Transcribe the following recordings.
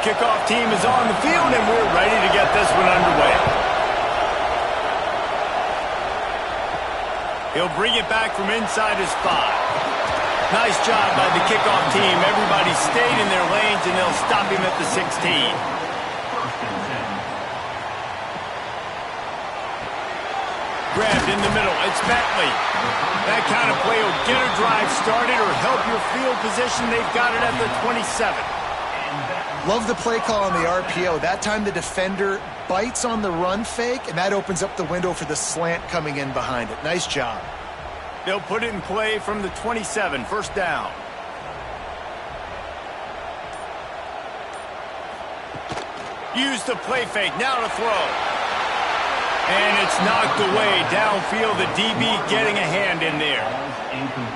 kickoff team is on the field, and we're ready to get this one underway. He'll bring it back from inside his 5. Nice job by the kickoff team. Everybody stayed in their lanes, and they'll stop him at the 16. Grabbed in the middle. It's Bentley. That kind of play will get a drive started or help your field position. They've got it at the 27. Love the play call on the RPO. That time the defender bites on the run fake, and that opens up the window for the slant coming in behind it. Nice job. They'll put it in play from the 27, first down. Use the play fake, now to throw. And it's knocked away downfield, the DB getting a hand in there.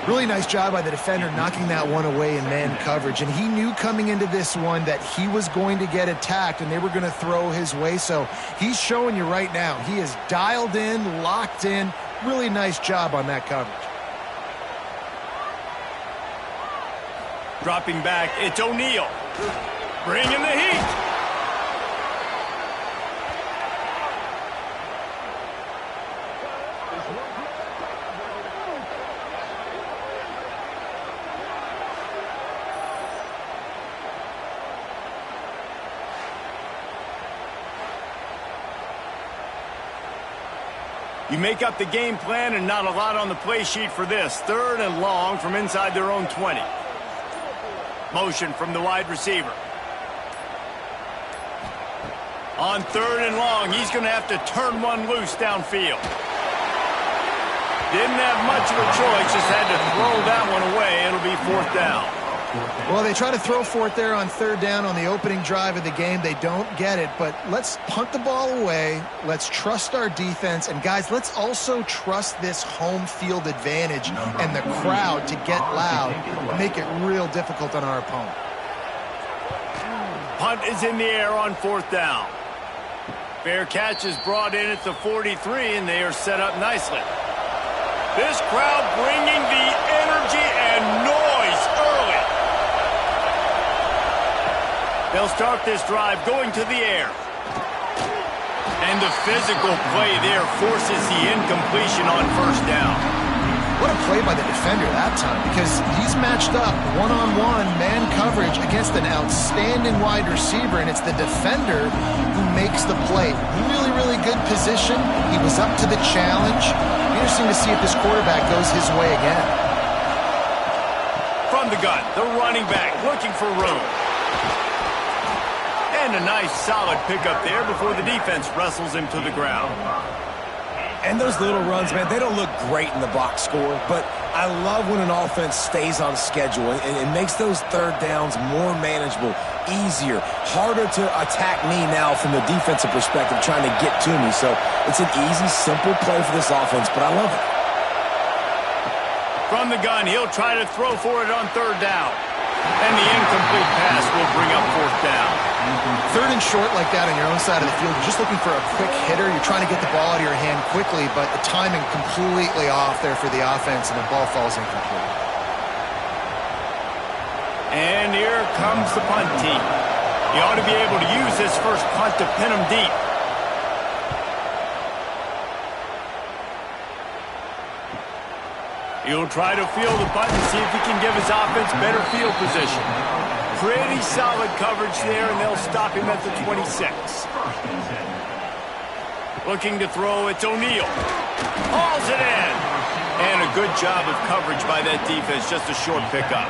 Really nice job by the defender knocking that one away in man coverage. And he knew coming into this one that he was going to get attacked and they were going to throw his way. So he's showing you right now, he is dialed in, locked in. Really nice job on that coverage. Dropping back, it's O'Neal. Bringing the heat. You make up the game plan and not a lot on the play sheet for this. 3rd and long from inside their own 20. Motion from the wide receiver. On 3rd and long, he's going to have to turn one loose downfield. Didn't have much of a choice, just had to throw that one away. It'll be 4th down. Well, they try to throw for it there on 3rd down on the opening drive of the game. They don't get it, but let's punt the ball away. Let's trust our defense. And, guys, let's also trust this home field advantage and the crowd to get loud and make it real difficult on our opponent. Punt is in the air on 4th down. Fair catch is brought in at the 43, and they are set up nicely. This crowd bringing the energy and noise early. They'll start this drive going to the air. And the physical play there forces the incompletion on 1st down. What a play by the defender that time, because he's matched up one-on-one man coverage against an outstanding wide receiver, and it's the defender who makes the play. Really, really good position. He was up to the challenge. Interesting to see if this quarterback goes his way again. From the gun, the running back looking for room. And a nice solid pickup there before the defense wrestles him to the ground. And those little runs, man, they don't look great in the box score, but I love when an offense stays on schedule and it makes those 3rd downs more manageable, easier, harder to attack me now from the defensive perspective trying to get to me. So it's an easy, simple play for this offense, but I love it. From the gun, he'll try to throw for it on 3rd down. And the incomplete pass will bring up 4th down. 3rd and short like that on your own side of the field, you're just looking for a quick hitter. You're trying to get the ball out of your hand quickly, but the timing completely off there for the offense, and the ball falls incomplete. And here comes the punt team. You ought to be able to use this first punt to pin them deep. He'll try to field the punt and see if he can give his offense better field position. Pretty solid coverage there, and they'll stop him at the 26. Looking to throw, it's O'Neal. Hauls it in. And a good job of coverage by that defense, just a short pickup.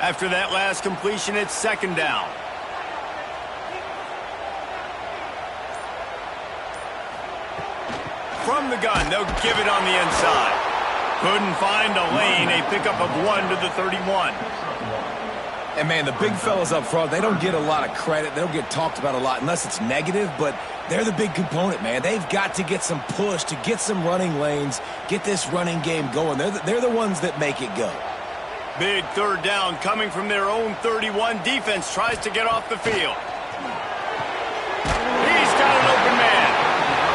After that last completion, it's 2nd down. From the gun, they'll give it on the inside. Couldn't find a lane, a pickup of 1 to the 31. And, man, the big fellas up front, they don't get a lot of credit. They don't get talked about a lot unless it's negative, but they're the big component, man. They've got to get some push to get some running lanes, get this running game going. They're the ones that make it go. Big 3rd down coming from their own 31. Defense tries to get off the field. He's got an open man.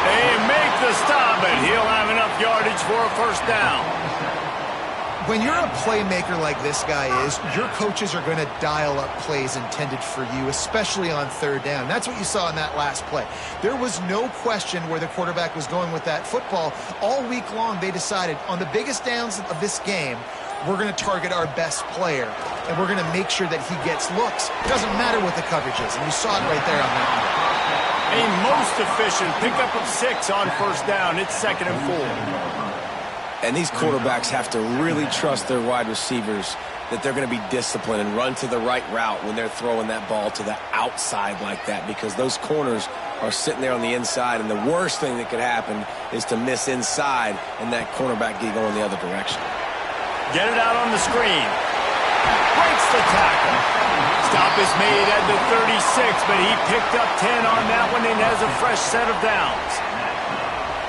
They make the stop. but he'll have enough yardage for a first down. When you're a playmaker like this guy is, your coaches are going to dial up plays intended for you, especially on third down. That's what you saw in that last play. There was no question where the quarterback was going with that football. All week long, they decided on the biggest downs of this game, we're going to target our best player, and we're going to make sure that he gets looks. It doesn't matter what the coverage is, and you saw it right there on that one. A most efficient pickup of 6 on first down. It's 2nd and 4. And these quarterbacks have to really trust their wide receivers that they're going to be disciplined and run to the right route when they're throwing that ball to the outside like that, because those corners are sitting there on the inside, and the worst thing that could happen is to miss inside and that cornerback get going the other direction. Get it out on the screen. Breaks the tackle. Stop is made at the 36, but he picked up 10 on that one and has a fresh set of downs.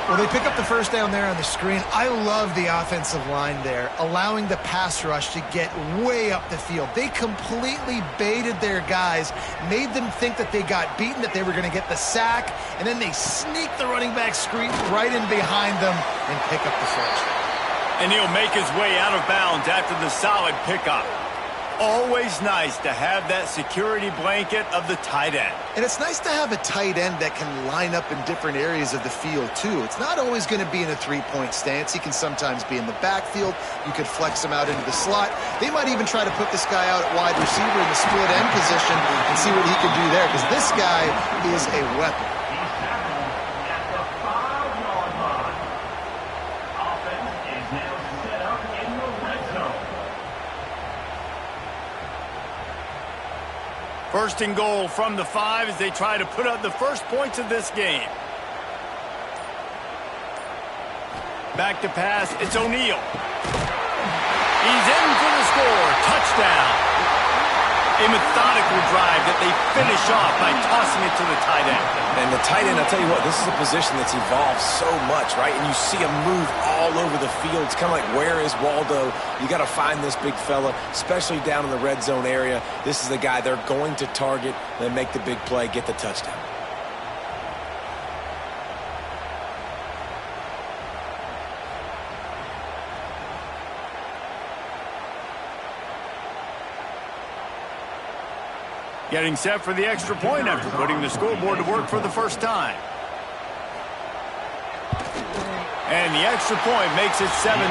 Well, they pick up the first down there on the screen. I love the offensive line there, allowing the pass rush to get way up the field. They completely baited their guys, made them think that they got beaten, that they were going to get the sack, and then they sneak the running back screen right in behind them and pick up the first. And he'll make his way out of bounds after the solid pickup. Always nice to have that security blanket of the tight end. And it's nice to have a tight end that can line up in different areas of the field, too. It's not always going to be in a three-point stance. He can sometimes be in the backfield. You could flex him out into the slot. They might even try to put this guy out at wide receiver in the split end position and see what he can do there, because this guy is a weapon. First and goal from the 5 as they try to put up the first points of this game. Back to pass, it's O'Neal. He's in for the score, touchdown. A methodical drive that they finish off by tossing it to the tight end. And the tight end, I'll tell you what, this is a position that's evolved so much, right? And you see him move all over the field. It's kind of like, where is Waldo? You got to find this big fella, especially down in the red zone area. This is the guy they're going to target, then make the big play, get the touchdown. Getting set for the extra point after putting the scoreboard to work for the first time. And the extra point makes it 7-0.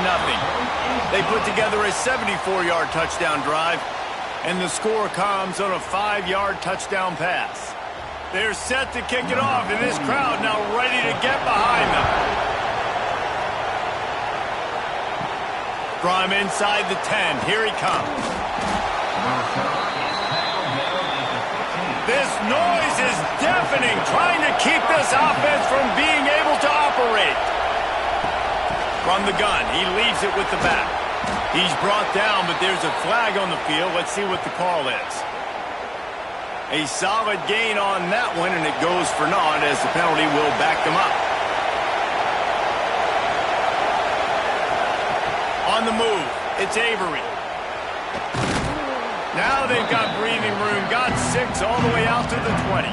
They put together a 74-yard touchdown drive, and the score comes on a 5-yard touchdown pass. They're set to kick it off, and this crowd now ready to get behind them. From inside the 10, here he comes. This noise is deafening, trying to keep this offense from being able to operate. From the gun, he leaves it with the back. He's brought down, but there's a flag on the field. Let's see what the call is. A solid gain on that one, and it goes for naught as the penalty will back them up. On the move, it's Avery. Now they've got breathing room, got 6 all the way out to the 20.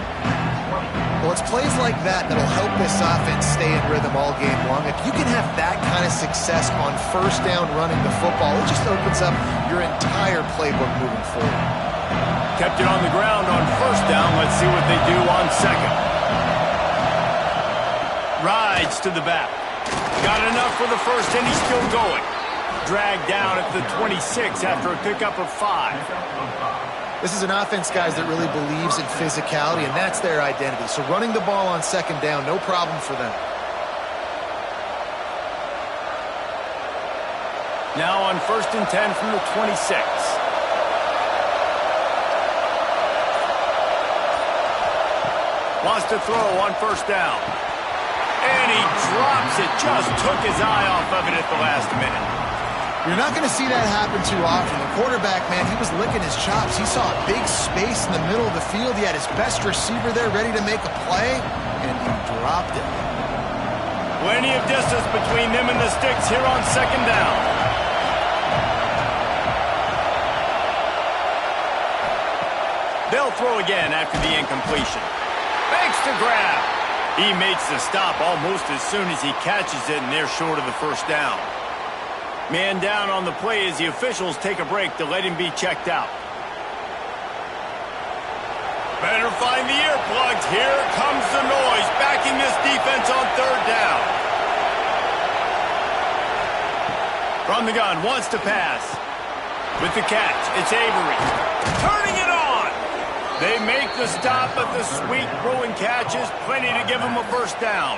Well, it's plays like that that'll help this offense stay in rhythm all game long. If you can have that kind of success on first down running the football, it just opens up your entire playbook moving forward. Kept it on the ground on first down. Let's see what they do on second. Rides to the back. Got enough for the first, and he's still going. Dragged down at the 26 after a pickup of 5. This is an offense, guys, that really believes in physicality, and that's their identity. So running the ball on second down, no problem for them. Now on 1st and 10 from the 26. Wants to throw on first down. And he drops it. Just took his eye off of it at the last minute. You're not going to see that happen too often. The quarterback, man, he was licking his chops. He saw a big space in the middle of the field. He had his best receiver there ready to make a play, and he dropped it. Plenty of distance between them and the sticks here on second down. They'll throw again after the incompletion. Makes the grab. He makes the stop almost as soon as he catches it, and they're short of the first down. Man down on the play as the officials take a break to let him be checked out. Better find the earplugs. Here comes the noise, backing this defense on third down. From the gun, wants to pass. With the catch, it's Avery. Turning it on! They make the stop, but the sweet throwing catch is plenty to give him a first down.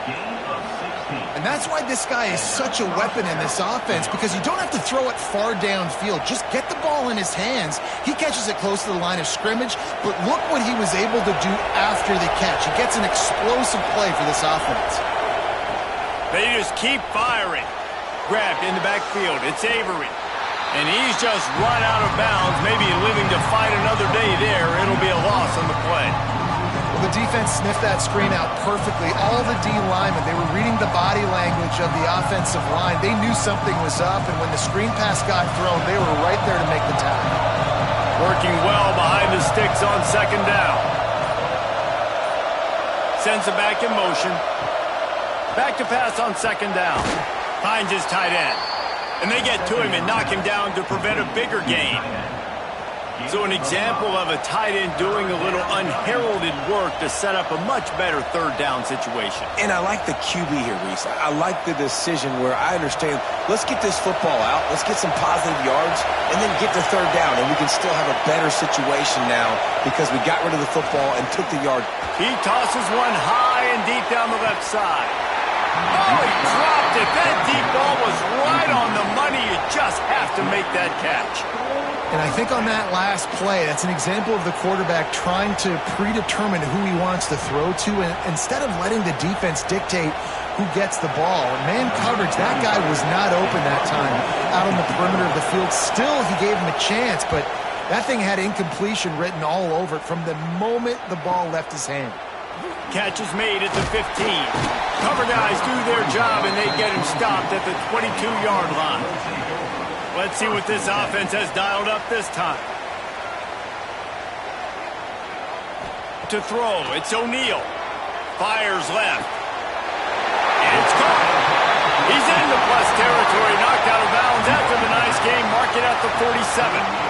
And that's why this guy is such a weapon in this offense, because you don't have to throw it far downfield. Just get the ball in his hands. He catches it close to the line of scrimmage, but look what he was able to do after the catch. He gets an explosive play for this offense. They just keep firing. Grabbed in the backfield. It's Avery. And he's just run out of bounds, maybe living to fight another day there. It'll be a loss on the play. Well, the defense sniffed that screen out perfectly. All the D linemen, they were reading the body language of the offensive line. They knew something was up, and when the screen pass got thrown, they were right there to make the tackle. Working well behind the sticks on second down. Sends it back in motion. Back to pass on second down. Finds his tight end. And they get to him and knock him down to prevent a bigger gain. So an example of a tight end doing a little unheralded work to set up a much better third down situation. And I like the QB here, Reese. I like the decision where I understand, let's get this football out, let's get some positive yards, and then get to third down, and we can still have a better situation now because we got rid of the football and took the yard. He tosses one high and deep down the left side. Oh, he dropped it. That deep ball was right on the money. You just have to make that catch. And I think on that last play, that's an example of the quarterback trying to predetermine who he wants to throw to, and instead of letting the defense dictate who gets the ball. Man coverage, that guy was not open that time out on the perimeter of the field. Still, he gave him a chance, but that thing had incompletion written all over it from the moment the ball left his hand. Catch is made at the 15. Cover guys do their job, and they get him stopped at the 22-yard line. Let's see what this offense has dialed up this time. To throw, it's O'Neal. Fires left. And it's caught. He's into plus territory, knocked out of bounds after the nice game. Mark it at the 47.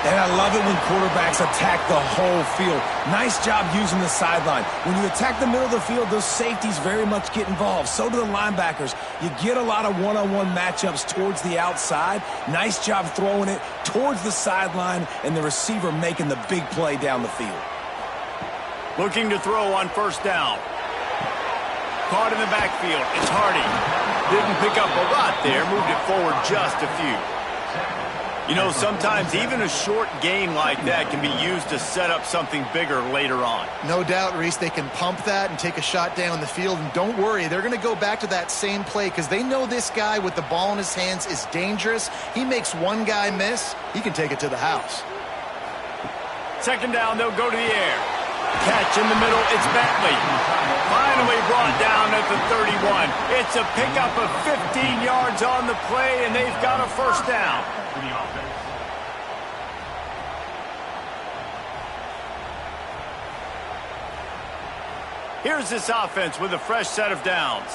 And I love it when quarterbacks attack the whole field. Nice job using the sideline. When you attack the middle of the field, those safeties very much get involved. So do the linebackers. You get a lot of one-on-one matchups towards the outside. Nice job throwing it towards the sideline, and the receiver making the big play down the field. Looking to throw on first down. Caught in the backfield. It's Hardy. Didn't pick up a lot there. Moved it forward just a few. You know, sometimes even a short gain like that can be used to set up something bigger later on. No doubt, Reese, they can pump that and take a shot down the field. And don't worry, they're going to go back to that same play because they know this guy with the ball in his hands is dangerous. He makes one guy miss, he can take it to the house. Second down, they'll go to the air. Catch in the middle, it's Bentley. Finally brought down at the 31. It's a pickup of 15 yards on the play, and they've got a first down. Here's this offense with a fresh set of downs.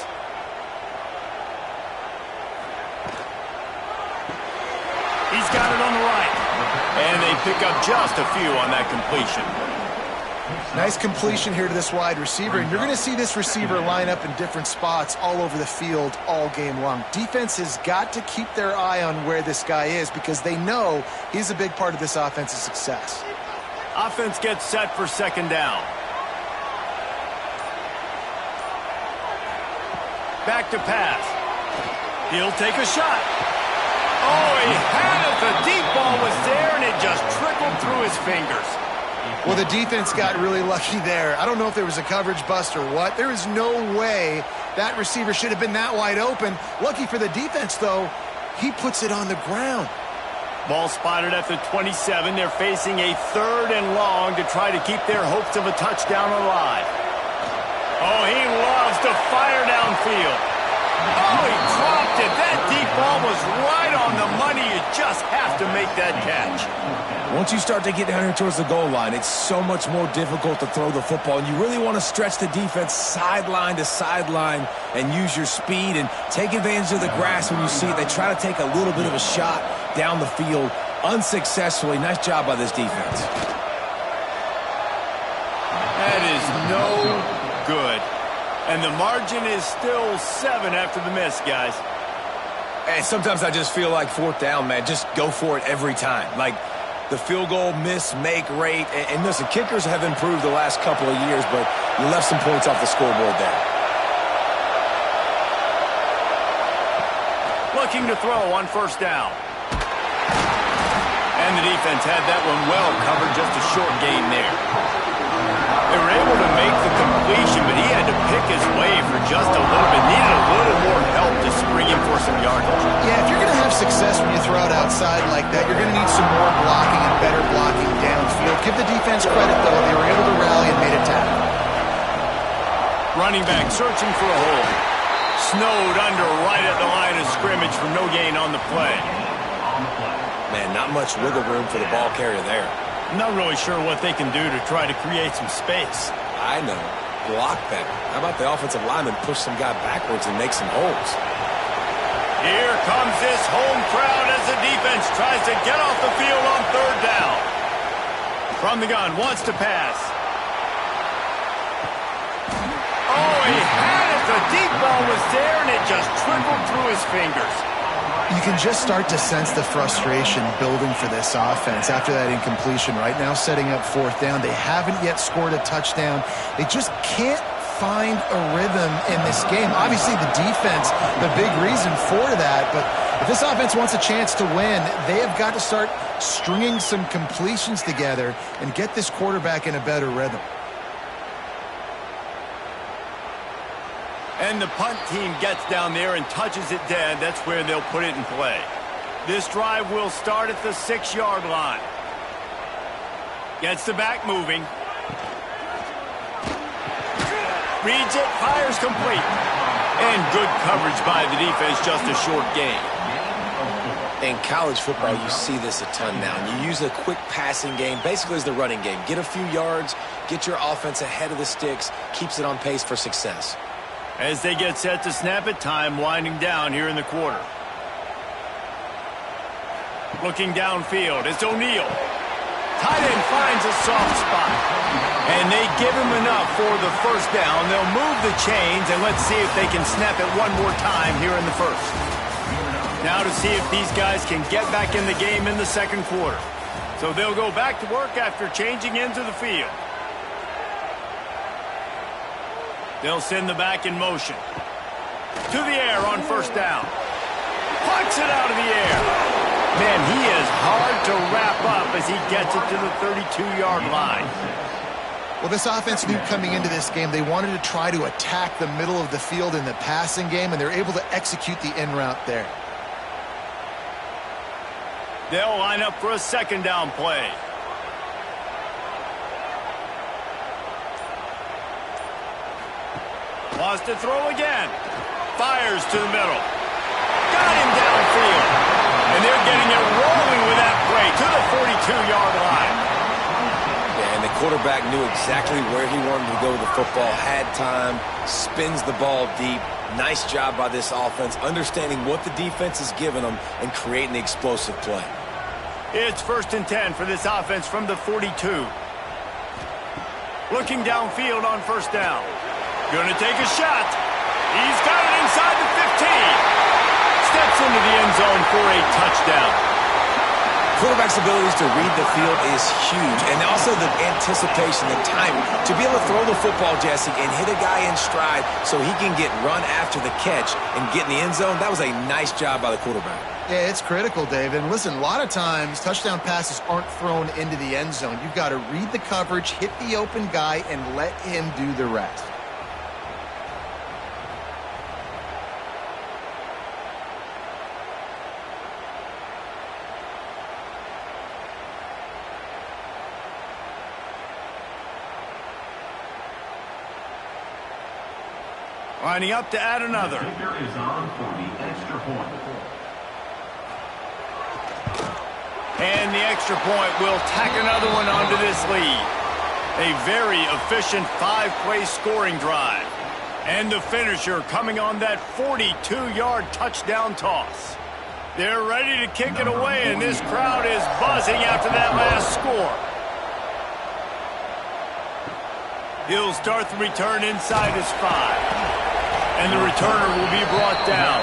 He's got it on the right. And they pick up just a few on that completion. Nice completion here to this wide receiver, and you're going to see this receiver line up in different spots all over the field all game long. Defense has got to keep their eye on where this guy is because they know he's a big part of this offense's success. Offense gets set for second down. Back to pass. He'll take a shot. Oh, he had it. The deep ball was there, and it just trickled through his fingers. Well, the defense got really lucky there. I don't know if there was a coverage bust or what. There is no way that receiver should have been that wide open. Lucky for the defense, though, he puts it on the ground. Ball spotted at the 27. They're facing a third and long to try to keep their hopes of a touchdown alive. Oh, he loves to fire downfield. Oh, he dropped it. That deep ball was right on the money. You just have to make that catch. Once you start to get down here towards the goal line, it's so much more difficult to throw the football, and you really want to stretch the defense sideline to sideline and use your speed and take advantage of the grass when you see it. They try to take a little bit of a shot down the field unsuccessfully. Nice job by this defense. That is no good. And the margin is still 7 after the miss, guys. And sometimes I just feel like fourth down, man, just go for it every time. Like the field goal miss-make rate. And listen, kickers have improved the last couple of years, but you left some points off the scoreboard there. Looking to throw on first down. And the defense had that one well covered, just a short gain there. They were able to make the completion, but he had to pick his way for just a little bit. Needed a little more help to spring him for some yardage. Yeah, if you're going to have success when you throw it outside like that, you're going to need some more blocking and better blocking downfield. Give the defense credit, though. They were able to rally and made a tackle. Running back searching for a hole. Snowed under right at the line of scrimmage for no gain on the play. Man, not much wiggle room for the ball carrier there. I'm not really sure what they can do to try to create some space. I know. Block better. How about the offensive lineman push some guy backwards and make some holes? Here comes this home crowd as the defense tries to get off the field on third down. From the gun, wants to pass. Oh, he had it. The deep ball was there, and it just trickled through his fingers. You can just start to sense the frustration building for this offense after that incompletion. Right now, setting up fourth down. They haven't yet scored a touchdown. They just can't find a rhythm in this game. Obviously, the defense, the big reason for that. But if this offense wants a chance to win, they have got to start stringing some completions together and get this quarterback in a better rhythm. And the punt team gets down there and touches it dead. That's where they'll put it in play. This drive will start at the 6-yard line. Gets the back moving. Reads it, fires complete. And good coverage by the defense, just a short gain. In college football, you see this a ton now. And you use a quick passing game, basically as the running game. Get a few yards, get your offense ahead of the sticks, keeps it on pace for success. As they get set to snap it, time winding down here in the quarter. Looking downfield, it's O'Neal. Tight end finds a soft spot. And they give him enough for the first down. They'll move the chains, and let's see if they can snap it one more time here in the first. Now to see if these guys can get back in the game in the second quarter. So they'll go back to work after changing into the field. They'll send the back in motion. To the air on first down. Plucks it out of the air. Man, he is hard to wrap up as he gets it to the 32-yard line. Well, this offense knew coming into this game they wanted to try to attack the middle of the field in the passing game, and they're able to execute the in route there. They'll line up for a second down play. Wants to throw again. Fires to the middle. Got him downfield. And they're getting it rolling with that play to the 42-yard line. Yeah, and the quarterback knew exactly where he wanted to go with the football, had time, spins the ball deep. Nice job by this offense, understanding what the defense is giving them and creating the explosive play. It's 1st and 10 for this offense from the 42. Looking downfield on first down. Gonna take a shot. He's got it inside the 15. Steps into the end zone for a touchdown. Quarterback's abilities to read the field is huge, and also the anticipation, the timing. To be able to throw the football, Jesse, and hit a guy in stride so he can get run after the catch and get in the end zone, that was a nice job by the quarterback. Yeah, it's critical, David. And listen, a lot of times touchdown passes aren't thrown into the end zone. You've got to read the coverage, hit the open guy, and let him do the rest. Lining up to add another. Is on for the extra point. And the extra point will tack another one onto this lead. A very efficient 5-play scoring drive. And the finisher coming on that 42-yard touchdown toss. They're ready to kick it away, and this crowd is buzzing after that last score. He'll start the return inside his 5. And the returner will be brought down.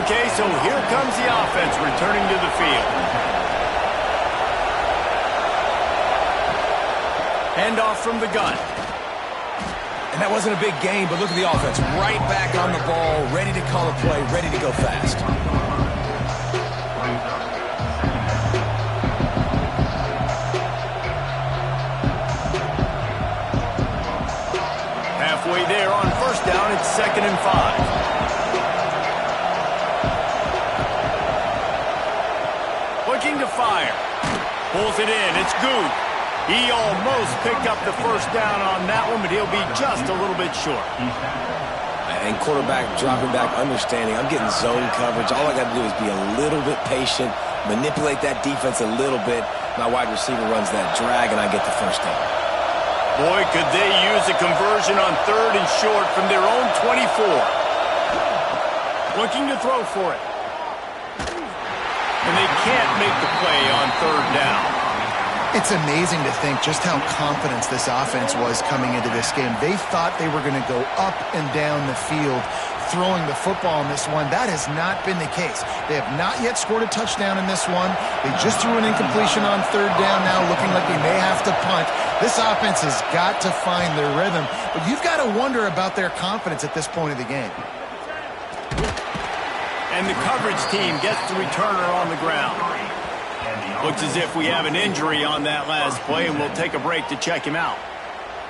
Okay, so here comes the offense returning to the field. Handoff from the gun. And that wasn't a big gain, but look at the offense. Right back on the ball, ready to call a play, ready to go fast. Halfway there on first down, it's 2nd and 5. Looking to fire. Pulls it in. It's good. He almost picked up the first down on that one, but he'll be just a little bit short. And quarterback dropping back, understanding. I'm getting zone coverage. All I got to do is be a little bit patient, manipulate that defense a little bit. My wide receiver runs that drag, and I get the first down. Boy, could they use a conversion on 3rd and short from their own 24. Looking to throw for it. And they can't make the play on 3rd down. It's amazing to think just how confident this offense was coming into this game. They thought they were going to go up and down the field throwing the football in this one. That has not been the case. They have not yet scored a touchdown in this one. They just threw an incompletion on 3rd down now, looking like they may have to punt. This offense has got to find their rhythm, but you've got to wonder about their confidence at this point of the game. And the coverage team gets the returner on the ground. Looks as if we have an injury on that last play, and we'll take a break to check him out.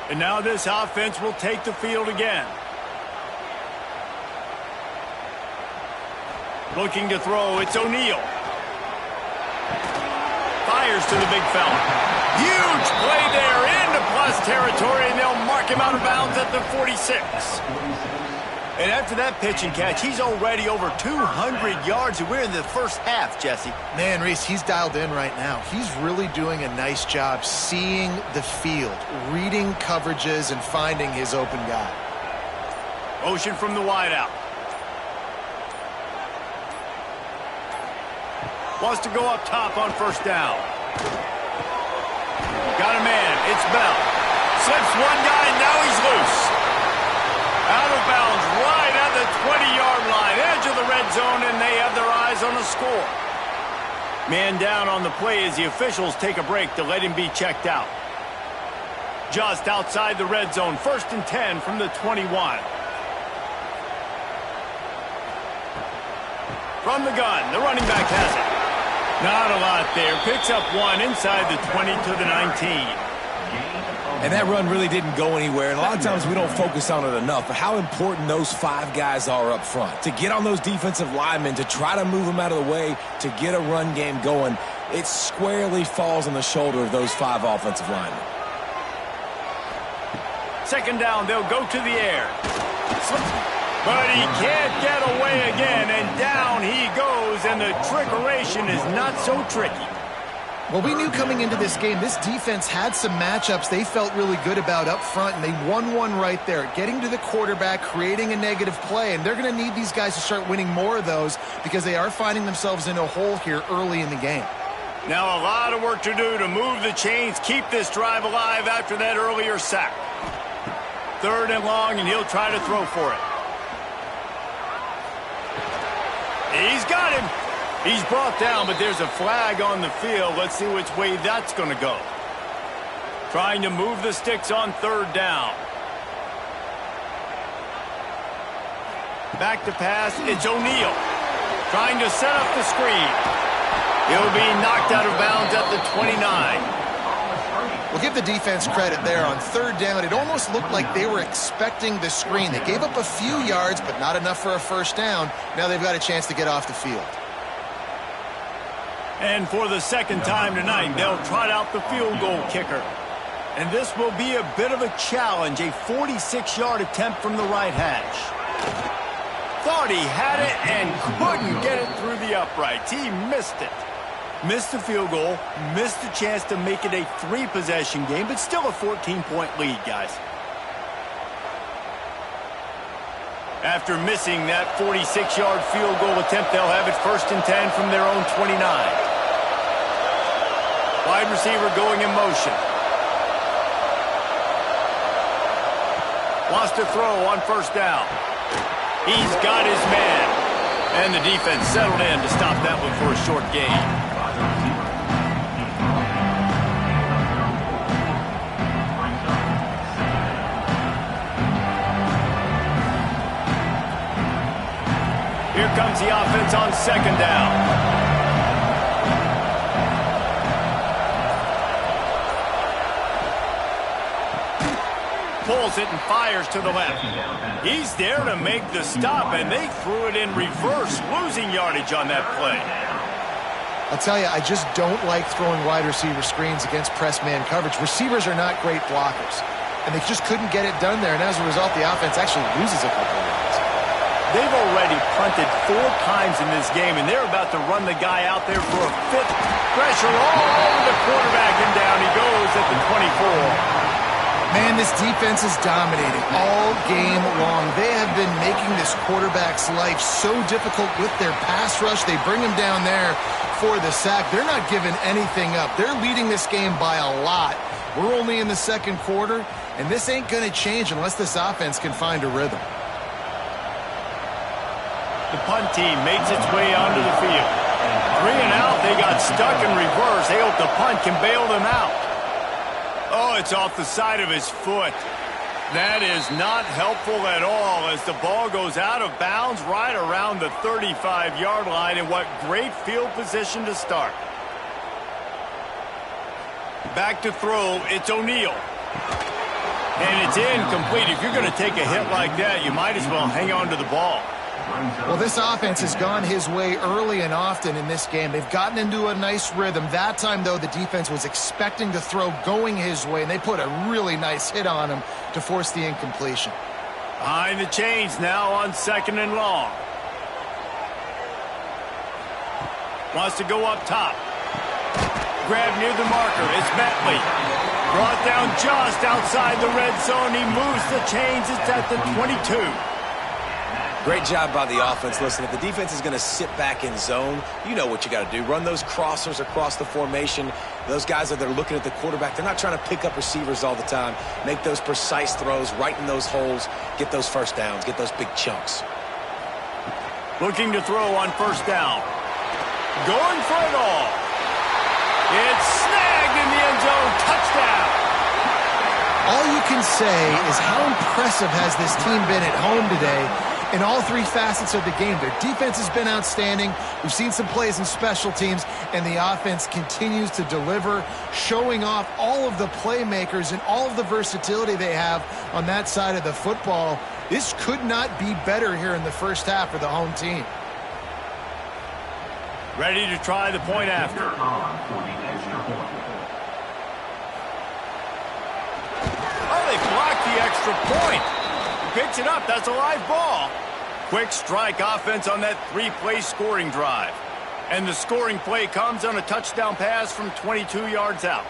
And now this offense will take the field again. Looking to throw, it's O'Neal. Fires to the big fella. Huge play there into plus territory, and they'll mark him out of bounds at the 46. And after that pitch and catch, he's already over 200 yards, and we're in the first half, Jesse. Man, Reese, he's dialed in right now. He's really doing a nice job seeing the field, reading coverages, and finding his open guy. Motion from the wideout. Wants to go up top on first down. Got a man. It's Bell. Slips one guy, and now he's loose. Out of bounds right at the 20-yard line. Edge of the red zone, and they have their eyes on the score. Man down on the play as the officials take a break to let him be checked out. Just outside the red zone. 1st and 10 from the 21. From the gun, the running back has it. Not a lot there. Picks up one inside the 20 to the 19. And that run really didn't go anywhere, and a lot of times we don't focus on it enough, but how important those 5 guys are up front. To get on those defensive linemen, to try to move them out of the way, to get a run game going, it squarely falls on the shoulder of those 5 offensive linemen. 2nd down, they'll go to the air. But he can't get away again, and down he goes, and the trickeration is not so tricky. Well, we knew coming into this game, this defense had some matchups they felt really good about up front, and they won one right there, getting to the quarterback, creating a negative play, and they're going to need these guys to start winning more of those because they are finding themselves in a hole here early in the game. Now a lot of work to do to move the chains, keep this drive alive after that earlier sack. 3rd and long, and he'll try to throw for it. He's got him. He's brought down, but there's a flag on the field. Let's see which way that's going to go. Trying to move the sticks on 3rd down. Back to pass. It's O'Neal. Trying to set up the screen. He'll be knocked out of bounds at the 29. We'll give the defense credit there on 3rd down. It almost looked like they were expecting the screen. They gave up a few yards, but not enough for a first down. Now they've got a chance to get off the field. And for the 2nd time tonight, they'll trot out the field goal kicker. And this will be a bit of a challenge, a 46-yard attempt from the right hash. Thought he had it and couldn't get it through the uprights. He missed it. Missed the field goal, missed the chance to make it a 3-possession game, but still a 14-point lead, guys. After missing that 46-yard field goal attempt, they'll have it 1st and 10 from their own 29. Wide receiver going in motion. Wants to throw on 1st down. He's got his man. And the defense settled in to stop that one for a short gain. Here comes the offense on 2nd down. Pulls it and fires to the left. He's there to make the stop, and they threw it in reverse, losing yardage on that play. I'll tell you, I just don't like throwing wide receiver screens against press man coverage. Receivers are not great blockers, and they just couldn't get it done there, and as a result, the offense actually loses a couple of yards. They've already punted 4 times in this game, and they're about to run the guy out there for a 5th. Pressure all over the quarterback, and down he goes at the 24. Man, this defense is dominating all game long. They have been making this quarterback's life so difficult with their pass rush. They bring him down there for the sack. They're not giving anything up. They're leading this game by a lot. We're only in the 2nd quarter, and this ain't going to change unless this offense can find a rhythm. The punt team makes its way onto the field. 3 and out, they got stuck in reverse. They hope the punt can bail them out. Oh, it's off the side of his foot. That is not helpful at all as the ball goes out of bounds right around the 35-yard line. And what great field position to start. Back to throw, it's O'Neal. And it's incomplete. If you're going to take a hit like that, you might as well hang on to the ball. Well, this offense has gone his way early and often in this game. They've gotten into a nice rhythm. That time, though, the defense was expecting to throw going his way, and they put a really nice hit on him to force the incompletion. Behind the chains now on 2nd and long. Wants to go up top. Grab near the marker. It's Bentley. Brought down just outside the red zone. He moves the chains. It's at the 22. Great job by the offense. Listen, if the defense is going to sit back in zone, you know what you got to do. Run those crossers across the formation. Those guys that are looking at the quarterback, they're not trying to pick up receivers all the time. Make those precise throws, right in those holes, get those 1st downs, get those big chunks. Looking to throw on 1st down. Going for it all. It's snagged in the end zone. Touchdown. All you can say is how impressive has this team been at home today in all 3 facets of the game. Their defense has been outstanding. We've seen some plays in special teams, and the offense continues to deliver, showing off all of the playmakers and all of the versatility they have on that side of the football. This could not be better here in the 1st half for the home team. Ready to try the point after. Oh, they blocked the extra point. Picks it up. That's a live ball. Quick strike offense on that 3-play scoring drive. And the scoring play comes on a touchdown pass from 22 yards out.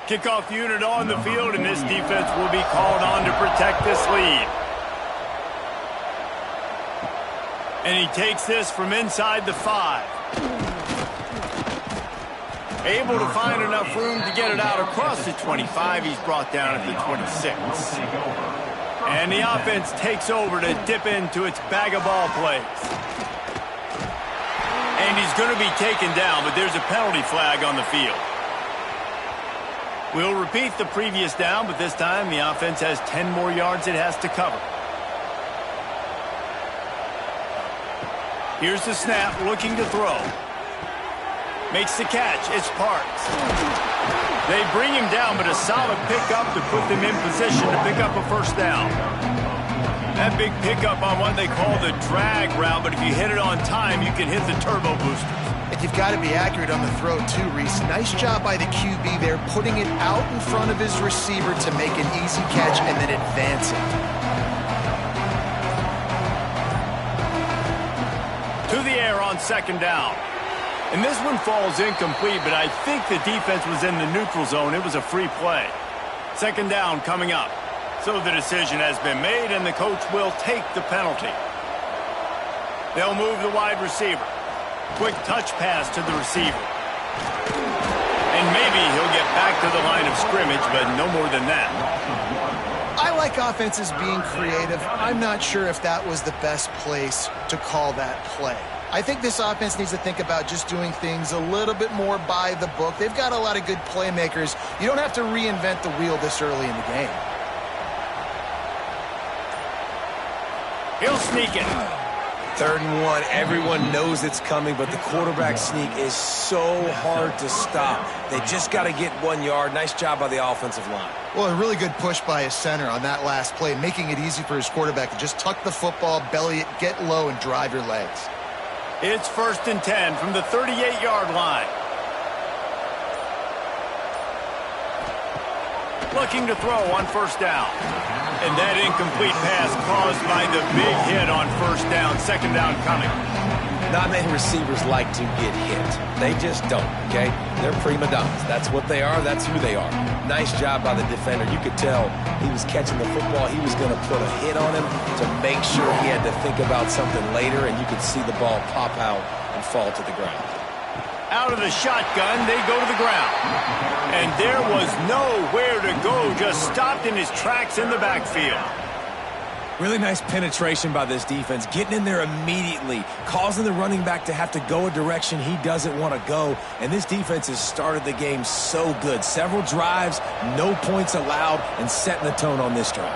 Kickoff unit on the field, and this defense will be called on to protect this lead. And he takes this from inside the 5. Able to find enough room to get it out across the 25. He's brought down at the 26. And the offense takes over to dip into its bag of ball plays. And he's going to be taken down, but there's a penalty flag on the field. We'll repeat the previous down, but this time the offense has 10 more yards it has to cover. Here's the snap, looking to throw. Makes the catch. It's Parks. They bring him down, but a solid pickup to put them in position to pick up a first down. That big pickup on what they call the drag route, but if you hit it on time, you can hit the turbo boosters. And you've got to be accurate on the throw too, Reese. Nice job by the QB there, putting it out in front of his receiver to make an easy catch and then advance it. To the air on second down. And this one falls incomplete, but I think the defense was in the neutral zone. It was a free play. Second down coming up. So the decision has been made, and the coach will take the penalty. They'll move the wide receiver. Quick touch pass to the receiver. And maybe he'll get back to the line of scrimmage, but no more than that. I like offenses being creative. I'm not sure if that was the best place to call that play. I think this offense needs to think about just doing things a little bit more by the book. They've got a lot of good playmakers. You don't have to reinvent the wheel this early in the game. He'll sneak it. 3rd and 1. Everyone knows it's coming, but the quarterback sneak is so hard to stop. They just got to get 1 yard. Nice job by the offensive line. Well, a really good push by his center on that last play, making it easy for his quarterback to just tuck the football, belly it, get low, and drive your legs. It's 1st and 10 from the 38-yard line. Looking to throw on first down. And that incomplete pass caused by the big hit on first down. Second down coming. Not many receivers like to get hit. They just don't, okay? They're prima donnas. That's what they are. That's who they are. Nice job by the defender. You could tell he was catching the football. He was going to put a hit on him to make sure he had to think about something later, and you could see the ball pop out and fall to the ground. Out of the shotgun, they go to the ground. And there was nowhere to go, just stopped in his tracks in the backfield. Really nice penetration by this defense, getting in there immediately, causing the running back to have to go a direction he doesn't want to go. And this defense has started the game so good. Several drives, no points allowed, and setting the tone on this drive.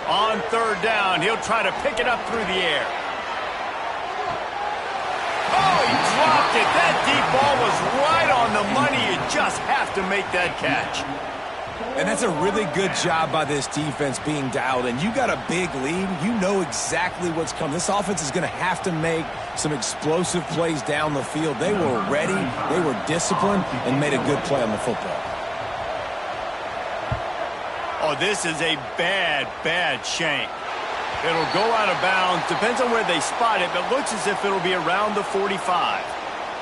On 3rd down, he'll try to pick it up through the air. Oh, he dropped it. That deep ball was right on the money. You just have to make that catch. And that's a really good job by this defense being dialed in. You got a big lead. You know exactly what's coming. This offense is going to have to make some explosive plays down the field. They were ready, they were disciplined, and made a good play on the football. Oh, this is a bad, bad shank. It'll go out of bounds. Depends on where they spot it, but looks as if it'll be around the 45.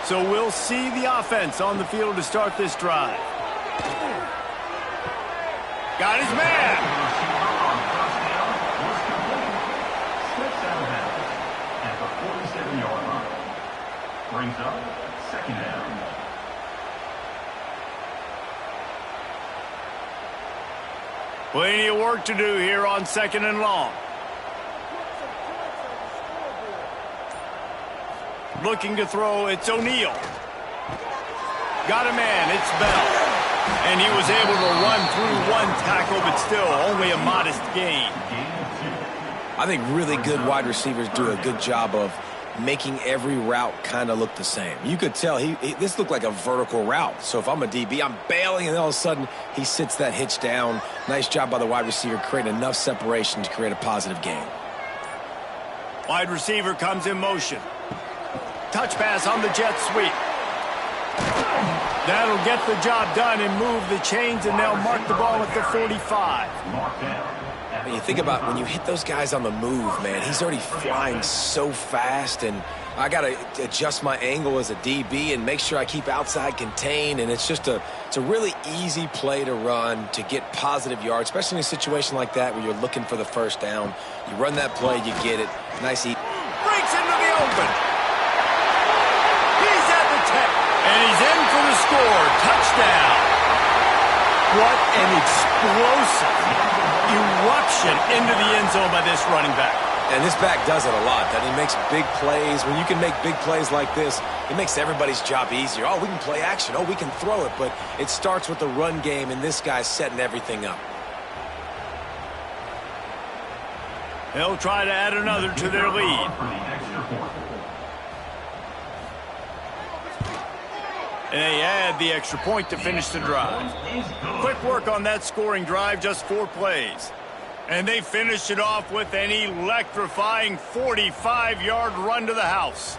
So we'll see the offense on the field to start this drive. Got his man. Steps out of bounds at the 47-yard line. Brings up 2nd down. Plenty of work to do here on 2nd and long. Looking to throw, it's O'Neal. Got a man, it's Bell. And he was able to run through 1 tackle, but still only a modest gain. I think really good wide receivers do a good job of making every route kind of look the same. You could tell this looked like a vertical route. So if I'm a DB, I'm bailing, and all of a sudden he sits that hitch down. Nice job by the wide receiver, creating enough separation to create a positive gain. Wide receiver comes in motion. Touch pass on the jet sweep. That'll get the job done and move the chains, and they'll mark the ball at the 45. When you think about when you hit those guys on the move, man, he's already flying so fast, and I got to adjust my angle as a DB and make sure I keep outside contained, and it's a really easy play to run to get positive yards, especially in a situation like that where you're looking for the first down. You run that play, you get it. Nice. Breaks into the open. He's at the 10. And he's in for the score. Touchdown. What an explosive eruption into the end zone by this running back. And this back does it a lot. That he makes big plays. When you can make big plays like this, it makes everybody's job easier. Oh, we can play action. Oh, we can throw it. But it starts with the run game, and this guy's setting everything up. They'll try to add another to their lead. And they add the extra point to finish the drive. Quick work on that scoring drive, just 4 plays. And they finish it off with an electrifying 45-yard run to the house.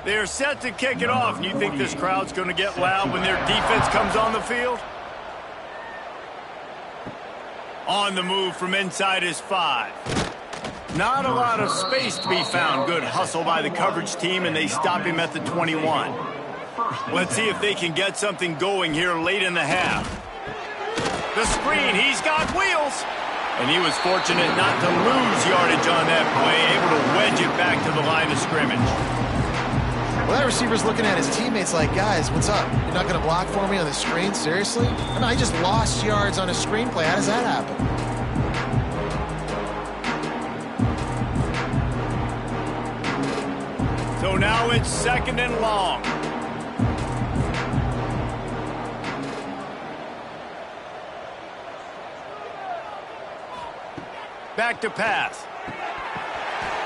They're set to kick it off. And you think this crowd's going to get loud when their defense comes on the field? On the move from inside his 5. Not a lot of space to be found. Good hustle by the coverage team, and they stop him at the 21. Let's see if they can get something going here late in the half. The screen, he's got wheels. And he was fortunate not to lose yardage on that play, able to wedge it back to the line of scrimmage. Well, that receiver's looking at his teammates like, guys, what's up? You're not going to block for me on the screen? Seriously? I mean, I just lost yards on a screenplay. How does that happen? So now it's 2nd and long. Back to pass.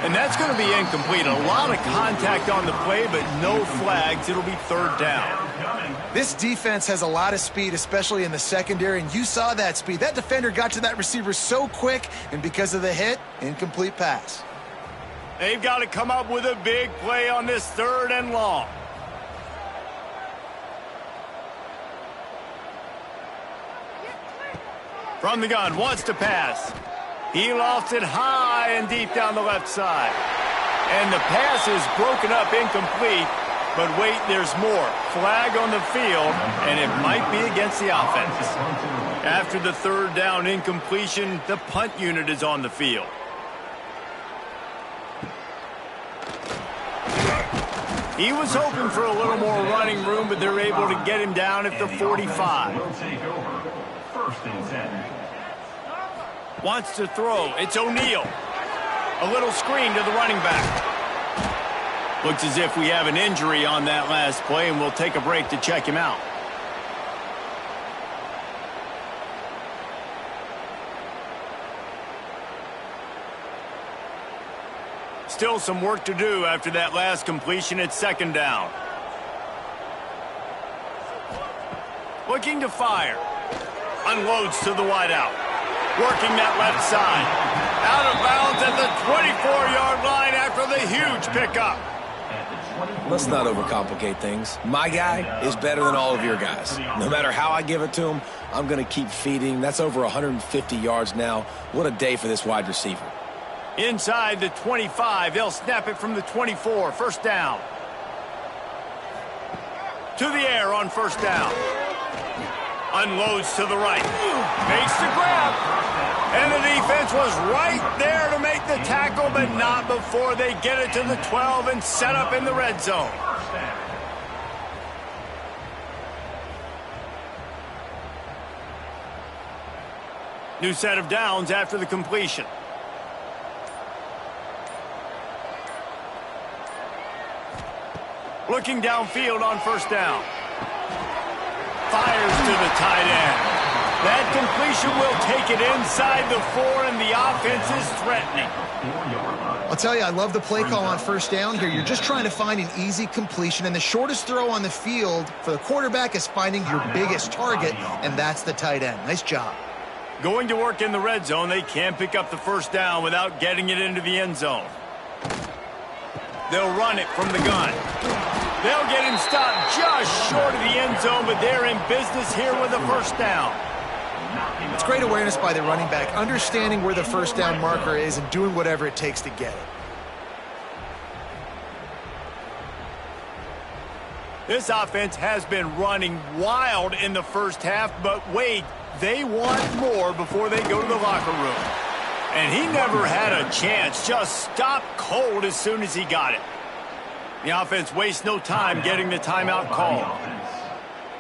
And that's going to be incomplete. A lot of contact on the play, but no flags. It'll be 3rd down. This defense has a lot of speed, especially in the secondary, and you saw that speed. That defender got to that receiver so quick, and because of the hit, incomplete pass. They've got to come up with a big play on this 3rd and long. From the gun, wants to pass. He lofts it high and deep down the left side. And the pass is broken up, incomplete. But wait, there's more. Flag on the field, and it might be against the offense. After the 3rd down incompletion, the punt unit is on the field. He was hoping for a little more running room, but they're able to get him down at the 45. First and 10. Wants to throw. It's O'Neal. A little screen to the running back. Looks as if we have an injury on that last play, and we'll take a break to check him out. Still some work to do after that last completion at 2nd down. Looking to fire. Unloads to the wideout. Working that left side. Out of bounds at the 24-yard line after the huge pickup. Let's not overcomplicate things. My guy is better than all of your guys. No matter how I give it to him, I'm going to keep feeding. That's over 150 yards now. What a day for this wide receiver. Inside the 25, they'll snap it from the 24. 1st down. To the air on 1st down. Unloads to the right. Makes the grab. And the defense was right there to make the tackle, but not before they get it to the 12 and set up in the red zone. New set of downs after the completion. Looking downfield on 1st down. Fires to the tight end. That completion will take it inside the 4, and the offense is threatening. I'll tell you, I love the play call on 1st down here. You're just trying to find an easy completion, and the shortest throw on the field for the quarterback is finding your biggest target, and that's the tight end. Nice job. Going to work in the red zone, they can't pick up the 1st down without getting it into the end zone. They'll run it from the gun. They'll get him stopped just short of the end zone, but they're in business here with a 1st down. It's great awareness by the running back, understanding where the 1st down marker is and doing whatever it takes to get it. This offense has been running wild in the 1st half, but wait, they want more before they go to the locker room. And he never had a chance, just stopped cold as soon as he got it. The offense wastes no time getting the timeout called.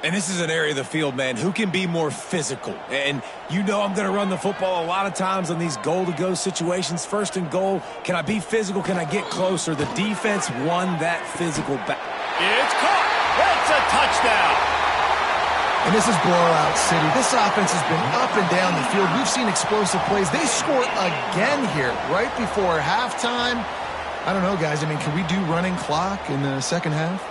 And this is an area of the field, man, who can be more physical. And you know I'm going to run the football a lot of times on these goal-to-go situations. 1st and goal, can I be physical? Can I get closer? The defense won that physical back. It's caught. That's a touchdown. And this is blowout city. This offense has been up and down the field. We've seen explosive plays. They score again here right before halftime. I don't know, guys. I mean, can we do running clock in the second half?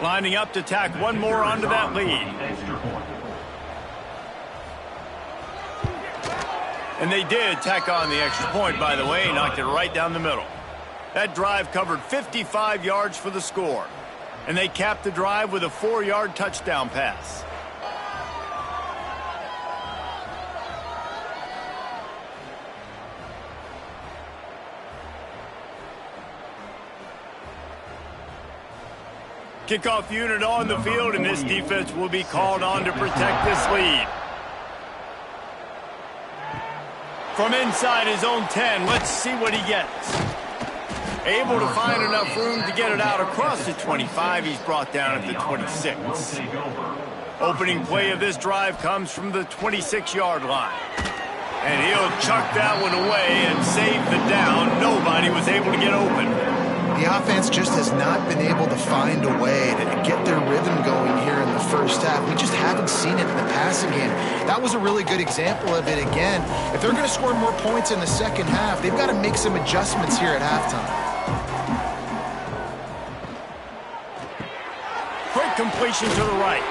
Lining up to tack one more onto that lead. And they did tack on the extra point, by the way, knocked it right down the middle. That drive covered 55 yards for the score. And they capped the drive with a 4-yard touchdown pass. Kickoff unit on the field, and this defense will be called on to protect this lead. From inside his own 10, let's see what he gets. Able to find enough room to get it out across the 25. He's brought down at the 26. Opening play of this drive comes from the 26-yard line. And he'll chuck that one away and save the down. Nobody was able to get open. The offense just has not been able to find a way to get their rhythm going here in the first half. We just haven't seen it in the passing game. That was a really good example of it again. If they're going to score more points in the second half, they've got to make some adjustments here at halftime. Quick completion to the right.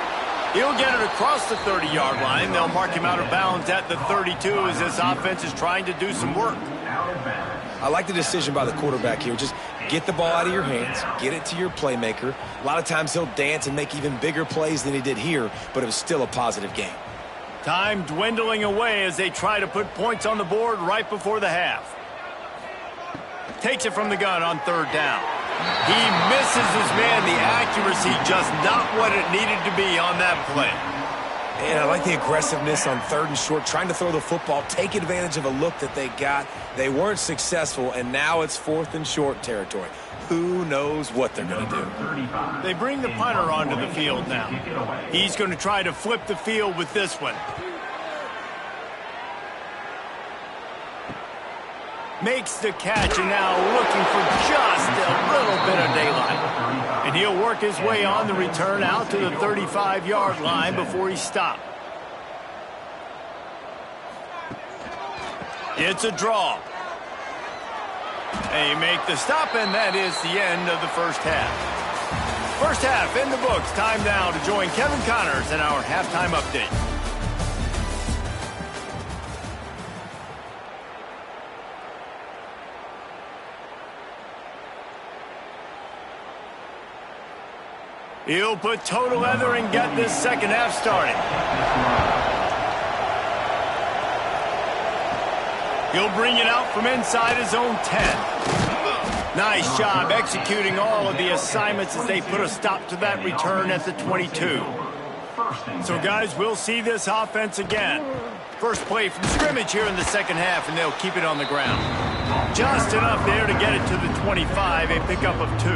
He'll get it across the 30-yard line. They'll mark him out of bounds at the 32 as this offense is trying to do some work. I like the decision by the quarterback here. Just get the ball out of your hands, get it to your playmaker. A lot of times he'll dance and make even bigger plays than he did here, but it was still a positive game. Time dwindling away as they try to put points on the board right before the half. Takes it from the gun on third down. He misses his man. The accuracy just not what it needed to be on that play. And I like the aggressiveness on third and short, trying to throw the football, take advantage of a look that they got. They weren't successful, and now it's fourth and short territory. Who knows what they're going to do? They bring the punter onto the field now. He's going to try to flip the field with this one. Makes the catch, and now looking for just a little bit of daylight. And he'll work his way on the return out to the 35-yard line before he stopped. It's a draw. They make the stop, and that is the end of the first half. First half in the books. Time now to join Kevin Connors in our halftime update. He'll put total leather and get this second half started. He'll bring it out from inside his own 10. Nice job executing all of the assignments as they put a stop to that return at the 22. So, guys, we'll see this offense again. First play from scrimmage here in the second half, and they'll keep it on the ground. Just enough there to get it to the 25, a pickup of 2.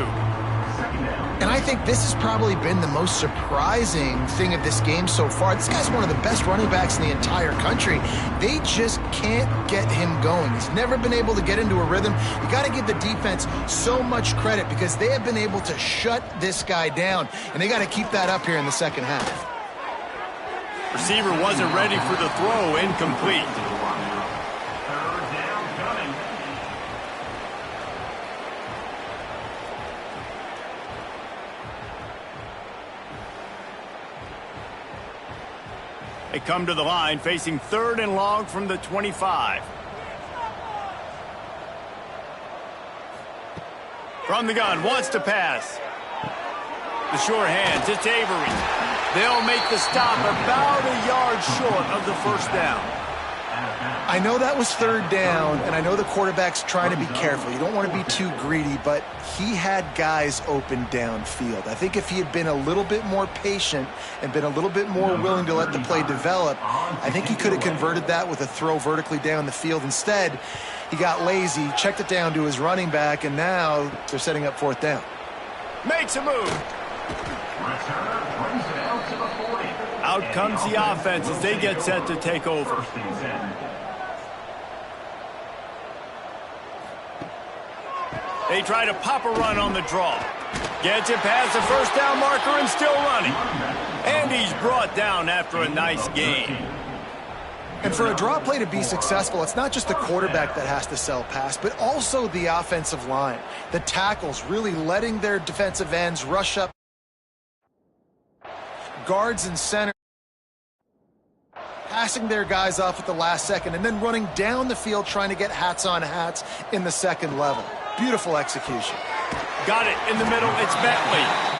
And I think this has probably been the most surprising thing of this game so far. This guy's one of the best running backs in the entire country. They just can't get him going. He's never been able to get into a rhythm. You got to give the defense so much credit because they have been able to shut this guy down, and they got to keep that up here in the second half. Receiver wasn't ready for the throw, incomplete. They come to the line facing third and long from the 25. From the gun, wants to pass. The short hands, it's Avery. They'll make the stop about a yard short of the first down. I know that was third down, and I know the quarterback's trying to be careful. You don't want to be too greedy, but he had guys open downfield. I think if he had been a little bit more patient and been a little bit more willing to let the play develop, I think he could have converted that with a throw vertically down the field. Instead, he got lazy, checked it down to his running back, and now they're setting up fourth down. Makes a move. Out comes the offense as they get set to take over. They try to pop a run on the draw. Gets it past the first down marker and still running. And he's brought down after a nice gain. And for a draw play to be successful, it's not just the quarterback that has to sell pass, but also the offensive line. The tackles really letting their defensive ends rush up. Guards and center passing their guys off at the last second and then running down the field trying to get hats on hats in the second level. Beautiful execution. Got it in the middle. It's Bentley.